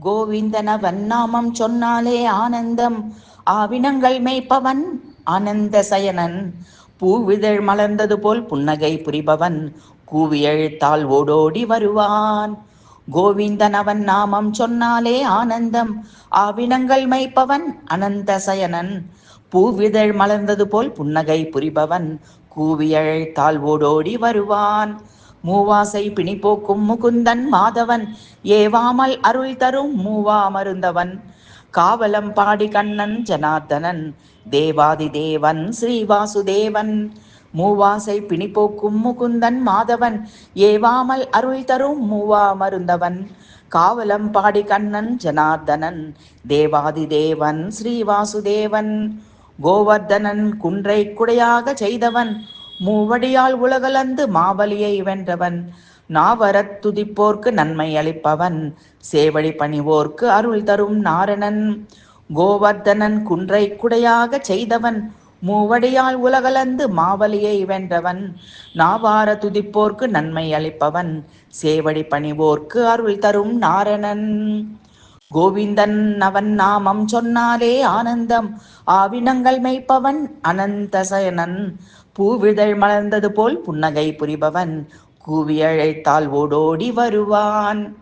கோவிந்தனவன் நாமம் சொன்னாலே ஆனந்தம். ஆவினங்கள் மேய்ப்பவன் ஆனந்த சயனன். பூவிதழ் மலர்ந்தது போல் புன்னகை புரிபவன் கூவியழுத்தால் ஓடோடி வருவான். கோவிந்தனவன் நாமம் சொன்னாலே ஆனந்தம். ஆவினங்கள் மேய்ப்பவன் அனந்த சயனன். பூவிதழ் மலர்ந்தது போல் புன்னகை புரிபவன் கூவியழைத்தால் ஓடோடி வருவான். மூவாசை பிணி போக்கும் முகுந்தன் மாதவன் ஏவாமல் அருள் தரும் மூவா மருந்தவன். காவலம் பாடி கண்ணன் ஜனார்தனன் தேவாதி தேவன் ஸ்ரீவாசுதேவன். மூவாசை பிணி போக்கும் முகுந்தன் மாதவன் ஏவாமல் அருள் தரும் மூவா மருந்தவன். காவலம் பாடி கண்ணன் ஜனார்தனன் தேவாதி தேவன் ஸ்ரீவாசுதேவன். கோவர்தனன் குன்றை குடையாக செய்தவன் மூவடியால் உலகளந்து மாவலியை வென்றவன். நாவரத் துதிப்போர்க்கு நன்மை அளிப்பவன் சேவடி பணிவோர்க்கு அருள் தரும் நாரணன். கோவர்தனன் குன்றை குடையாக செய்தவன் மூவடியால் உலகளந்து மாவலியை வென்றவன். நாவார துதிப்போர்க்கு நன்மை அளிப்பவன் சேவடி பணிவோர்க்கு அருள் தரும் நாரணன். கோவிந்தன் அவன் நாமம் சொன்னாலே ஆனந்தம். ஆவினங்கள் மேய்ப்பவன் அனந்த சயனன். பூவிதழ் மலர்ந்தது போல் புன்னகை புரிபவன் கூவி அழைத்தால் ஓடோடி வருவான்.